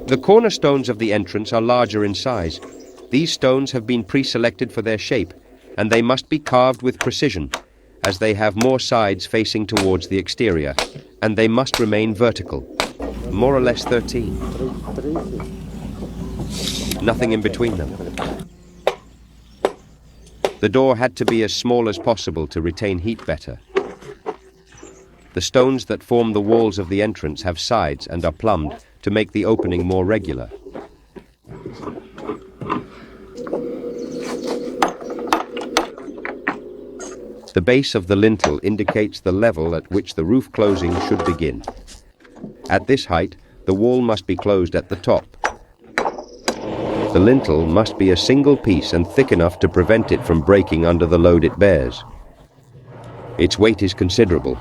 The cornerstones of the entrance are larger in size. These stones have been pre-selected for their shape, and they must be carved with precision, as they have more sides facing towards the exterior, and they must remain vertical, more or less 13. Nothing in between them. The door had to be as small as possible to retain heat better. The stones that form the walls of the entrance have sides and are plumbed to make the opening more regular. The base of the lintel indicates the level at which the roof closing should begin. At this height, the wall must be closed at the top. The lintel must be a single piece and thick enough to prevent it from breaking under the load it bears. Its weight is considerable,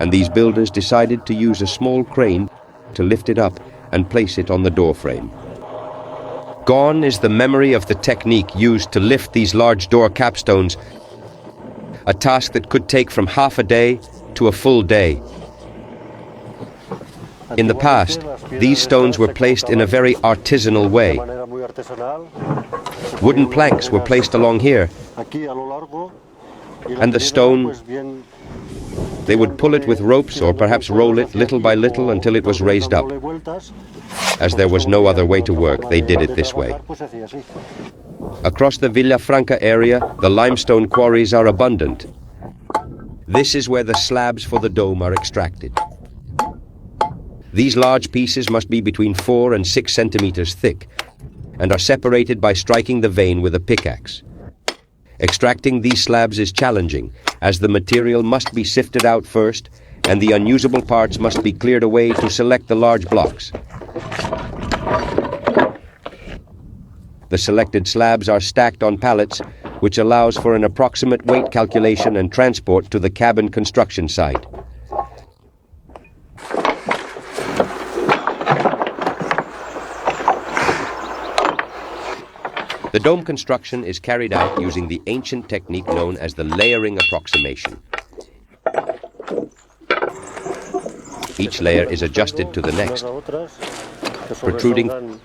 and these builders decided to use a small crane to lift it up and place it on the door frame. Gone is the memory of the technique used to lift these large door capstones, a task that could take from half a day to a full day. In the past, these stones were placed in a very artisanal way. Wooden planks were placed along here, and the stone, they would pull it with ropes or perhaps roll it little by little until it was raised up. As there was no other way to work, they did it this way. Across the Villafranca area, the limestone quarries are abundant. This is where the slabs for the dome are extracted. These large pieces must be between 4 and 6 centimeters thick and are separated by striking the vein with a pickaxe. Extracting these slabs is challenging, as the material must be sifted out first and the unusable parts must be cleared away to select the large blocks. The selected slabs are stacked on pallets, which allows for an approximate weight calculation and transport to the cabin construction site. The dome construction is carried out using the ancient technique known as the layering approximation. Each layer is adjusted to the next, protruding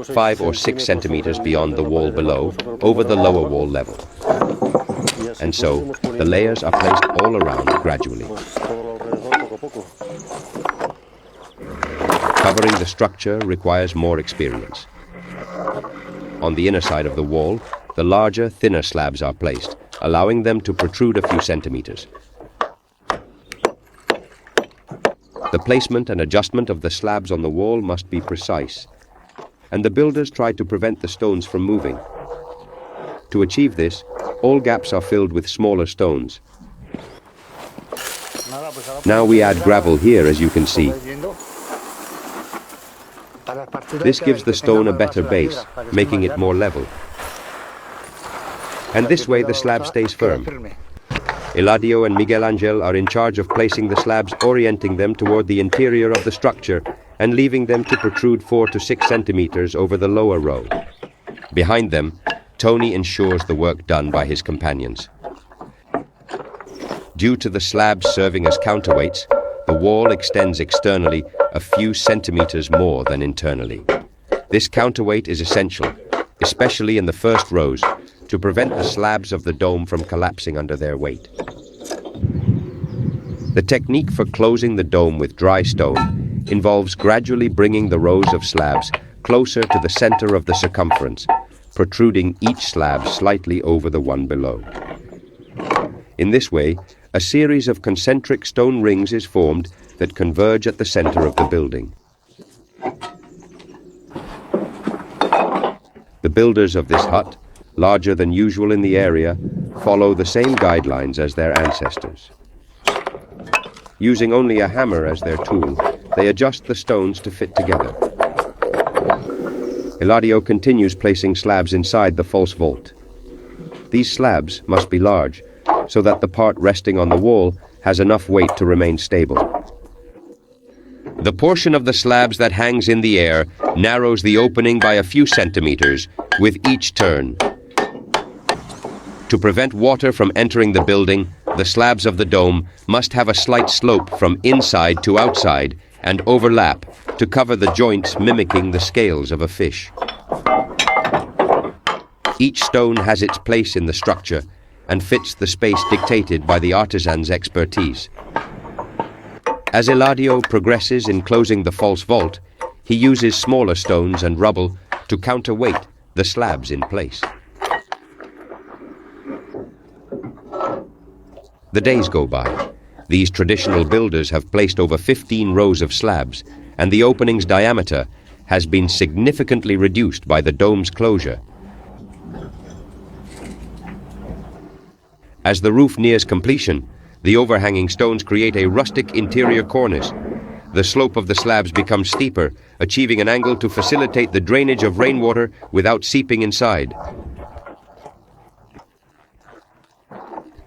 5 or 6 centimeters beyond the wall below, over the lower wall level. And so, the layers are placed all around gradually. Covering the structure requires more experience. On the inner side of the wall, the larger, thinner slabs are placed, allowing them to protrude a few centimeters. The placement and adjustment of the slabs on the wall must be precise, and the builders try to prevent the stones from moving. To achieve this, all gaps are filled with smaller stones. Now we add gravel here, as you can see. This gives the stone a better base, making it more level. And this way the slab stays firm. Eladio and Miguel Angel are in charge of placing the slabs, orienting them toward the interior of the structure and leaving them to protrude 4 to 6 centimeters over the lower row. Behind them, Tony ensures the work done by his companions. Due to the slabs serving as counterweights, the wall extends externally a few centimeters more than internally. This counterweight is essential, especially in the first rows, to prevent the slabs of the dome from collapsing under their weight. The technique for closing the dome with dry stone involves gradually bringing the rows of slabs closer to the center of the circumference, protruding each slab slightly over the one below. In this way, a series of concentric stone rings is formed that converge at the center of the building. The builders of this hut, larger than usual in the area, follow the same guidelines as their ancestors. Using only a hammer as their tool, they adjust the stones to fit together. Eladio continues placing slabs inside the false vault. These slabs must be large, so that the part resting on the wall has enough weight to remain stable. The portion of the slabs that hangs in the air narrows the opening by a few centimeters with each turn. To prevent water from entering the building, the slabs of the dome must have a slight slope from inside to outside and overlap to cover the joints mimicking the scales of a fish. Each stone has its place in the structure and fits the space dictated by the artisan's expertise. As Eladio progresses in closing the false vault, he uses smaller stones and rubble to counterweight the slabs in place. The days go by. These traditional builders have placed over 15 rows of slabs, and the opening's diameter has been significantly reduced by the dome's closure. As the roof nears completion, the overhanging stones create a rustic interior cornice. The slope of the slabs becomes steeper, achieving an angle to facilitate the drainage of rainwater without seeping inside.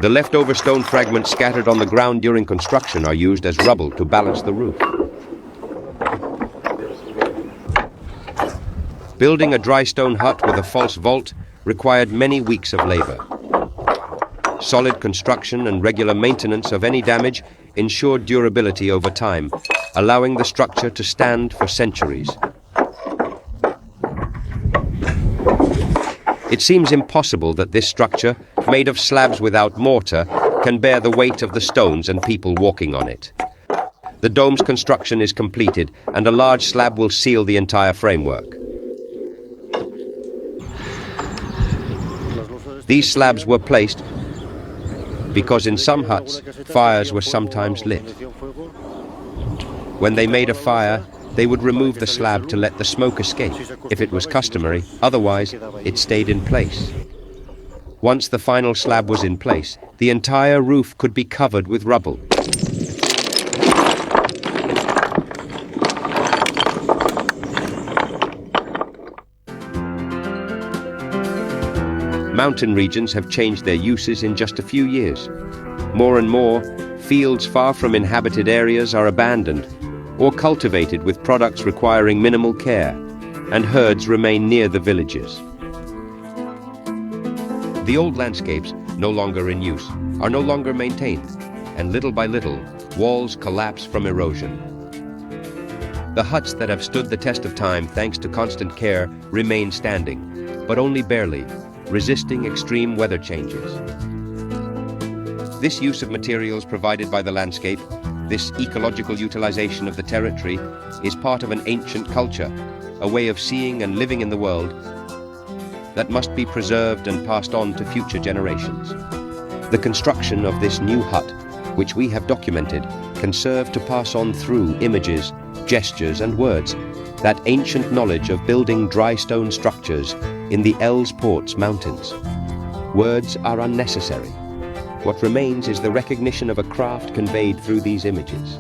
The leftover stone fragments scattered on the ground during construction are used as rubble to balance the roof. Building a dry stone hut with a false vault required many weeks of labor. Solid construction and regular maintenance of any damage ensured durability over time, allowing the structure to stand for centuries. It seems impossible that this structure, made of slabs without mortar, can bear the weight of the stones and people walking on it. The dome's construction is completed, and a large slab will seal the entire framework. These slabs were placed because in some huts, fires were sometimes lit. When they made a fire, they would remove the slab to let the smoke escape, if it was customary. Otherwise, it stayed in place. Once the final slab was in place, the entire roof could be covered with rubble. Mountain regions have changed their uses in just a few years. More and more, fields far from inhabited areas are abandoned or cultivated with products requiring minimal care, and herds remain near the villages. The old landscapes, no longer in use, are no longer maintained, and little by little, walls collapse from erosion. The huts that have stood the test of time thanks to constant care remain standing, but only barely, resisting extreme weather changes. This use of materials provided by the landscape, this ecological utilization of the territory, is part of an ancient culture, a way of seeing and living in the world that must be preserved and passed on to future generations. The construction of this new hut, which we have documented, can serve to pass on through images, gestures and words that ancient knowledge of building dry stone structures in the Elspoorts Mountains. Words are unnecessary. What remains is the recognition of a craft conveyed through these images.